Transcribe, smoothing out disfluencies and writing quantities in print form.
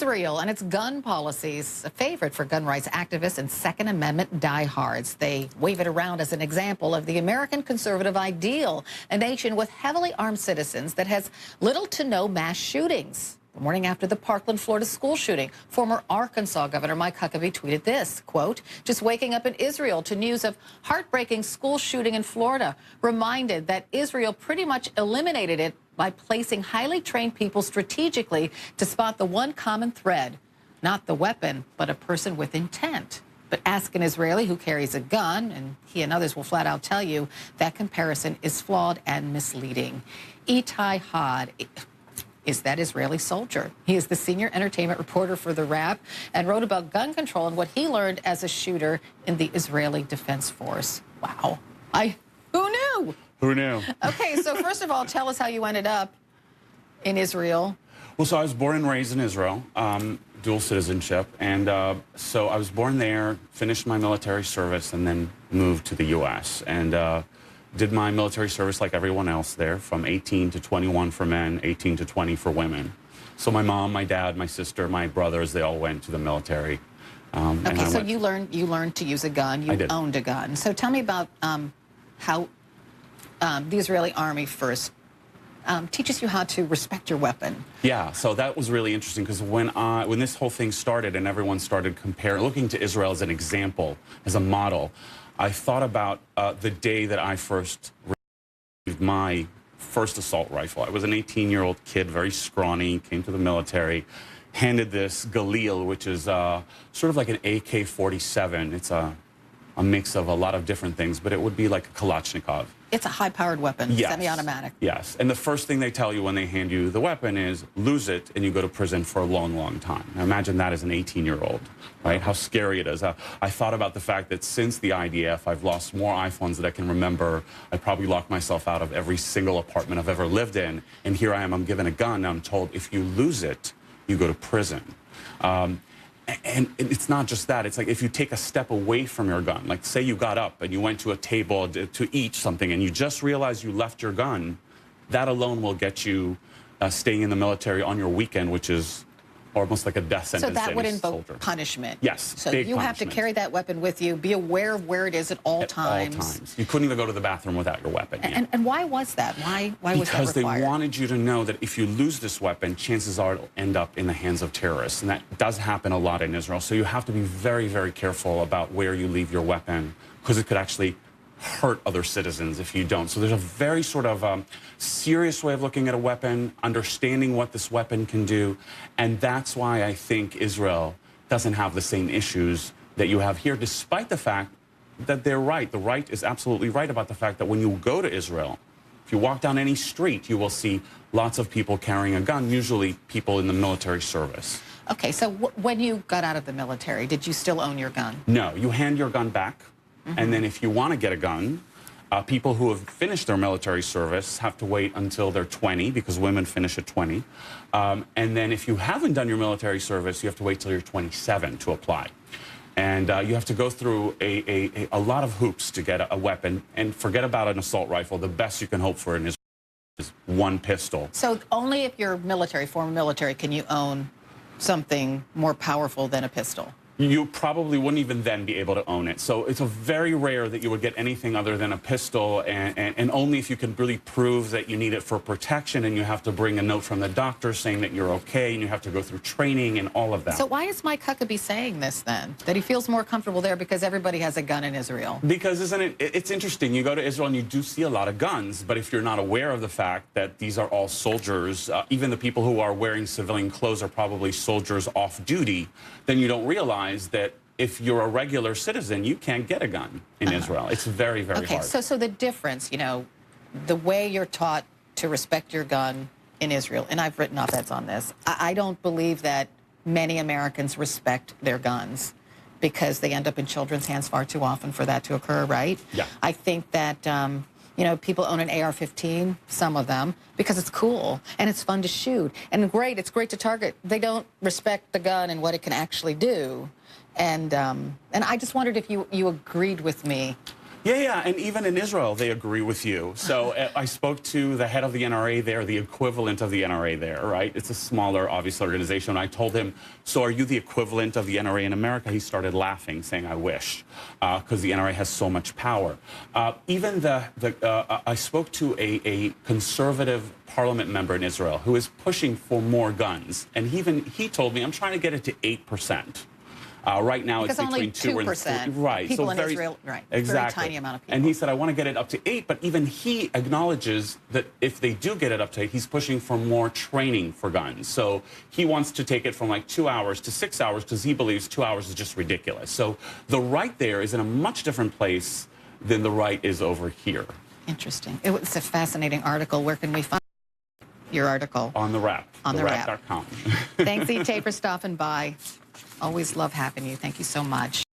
Israel and its gun policies, a favorite for gun rights activists and Second Amendment diehards. They wave it around as an example of the American conservative ideal, a nation with heavily armed citizens that has little to no mass shootings. The morning after the Parkland, Florida school shooting, former Arkansas Governor Mike Huckabee tweeted this, quote, "Just waking up in Israel to news of heartbreaking school shooting in Florida, reminded that Israel pretty much eliminated it by placing highly trained people strategically to spot the one common thread, not the weapon, but a person with intent." But ask an Israeli who carries a gun, and he and others will flat out tell you that comparison is flawed and misleading. Itay Hod is that Israeli soldier. He is the senior entertainment reporter for TheWrap and wrote about gun control and what he learned as a shooter in the Israeli Defense Force. Wow. Who knew? Who knew? Okay, so first of all, tell us how you ended up in Israel. Well, so I was born and raised in Israel, dual citizenship. And so I was born there, finished my military service, and then moved to the U.S. and did my military service like everyone else there, from 18 to 21 for men, 18 to 20 for women. So my mom, my dad, my sister, my brothers, they all went to the military. Okay, so you learned to use a gun. You owned a gun. So tell me about how the Israeli army first teaches you how to respect your weapon. Yeah, so that was really interesting because when this whole thing started and everyone started looking to Israel as an example, as a model, I thought about the day that I first received my first assault rifle. I was an 18-year-old kid, very scrawny, came to the military, handed this Galil, which is sort of like an AK-47. It's a mix of a lot of different things, but it would be like a Kalashnikov. It's a high-powered weapon, yes. Semi-automatic. Yes, and the first thing they tell you when they hand you the weapon is lose it and you go to prison for a long, long time. Now imagine that as an 18-year-old, right? How scary it is. I thought about the fact that since the IDF, I've lost more iPhones that I can remember. I probably locked myself out of every single apartment I've ever lived in, and here I am, I'm given a gun, and I'm told if you lose it, you go to prison. And it's not just that. It's like if you take a step away from your gun, like say you got up and you went to a table to eat something and you just realized you left your gun, that alone will get you staying in the military on your weekend, which is almost like a death sentence. So that would invoke punishment. Yes, so you have to carry that weapon with you, be aware of where it is at all times. At all times. You couldn't even go to the bathroom without your weapon. And why was that? Why was that required? Because they wanted you to know that if you lose this weapon, chances are it'll end up in the hands of terrorists. And that does happen a lot in Israel. So you have to be very, very careful about where you leave your weapon, because it could actually hurt other citizens if you don't. So there's a very sort of serious way of looking at a weapon, understanding what this weapon can do, and that's why I think Israel doesn't have the same issues that you have here, despite the fact that they're right. The right is absolutely right about the fact that when you go to Israel, if you walk down any street, you will see lots of people carrying a gun, usually people in the military service. Okay, so when you got out of the military, did you still own your gun? No, you hand your gun back. And then if you want to get a gun, people who have finished their military service have to wait until they're 20, because women finish at 20. And then if you haven't done your military service, you have to wait till you're 27 to apply. And you have to go through a lot of hoops to get a weapon. And forget about an assault rifle. The best you can hope for is one pistol. So only if you're military, former military, can you own something more powerful than a pistol? You probably wouldn't even then be able to own it. So it's a very rare that you would get anything other than a pistol, and only if you can really prove that you need it for protection, and you have to bring a note from the doctor saying that you're okay, and you have to go through training and all of that. So why is Mike Huckabee saying this then? That he feels more comfortable there because everybody has a gun in Israel? Because it's interesting. You go to Israel and you do see a lot of guns, but if you're not aware of the fact that these are all soldiers, even the people who are wearing civilian clothes are probably soldiers off duty, then you don't realize that if you're a regular citizen, you can't get a gun in Israel. It's very, very hard. Okay, so the difference, you know, the way you're taught to respect your gun in Israel, and I've written op-eds on this, I don't believe that many Americans respect their guns because they end up in children's hands far too often for that to occur, right? Yeah. I think that, you know, people own an AR-15, some of them, because it's cool and it's fun to shoot. And it's great to target. They don't respect the gun and what it can actually do. And I just wondered if you agreed with me Yeah, and even in Israel, they agree with you. So I spoke to the head of the NRA there, the equivalent of the NRA there, right? It's a smaller, obvious organization. I told him, so are you the equivalent of the NRA in America? He started laughing, saying, I wish, because the NRA has so much power. I spoke to a conservative parliament member in Israel who is pushing for more guns. And he told me, I'm trying to get it to 8%. Right now, because it's between 2 and 3. Right. People so in Israel, right. Exactly. Very tiny amount of people. And he said, I want to get it up to 8, but even he acknowledges that if they do get it up to 8, he's pushing for more training for guns. So he wants to take it from like 2 hours to 6 hours because he believes 2 hours is just ridiculous. So the right there is in a much different place than the right is over here. Interesting. It's a fascinating article. Where can we find your article? On TheWrap. On TheWrap.com. TheWrap.com. Thanks, Itay, for stopping by. Always love having you. Thank you so much.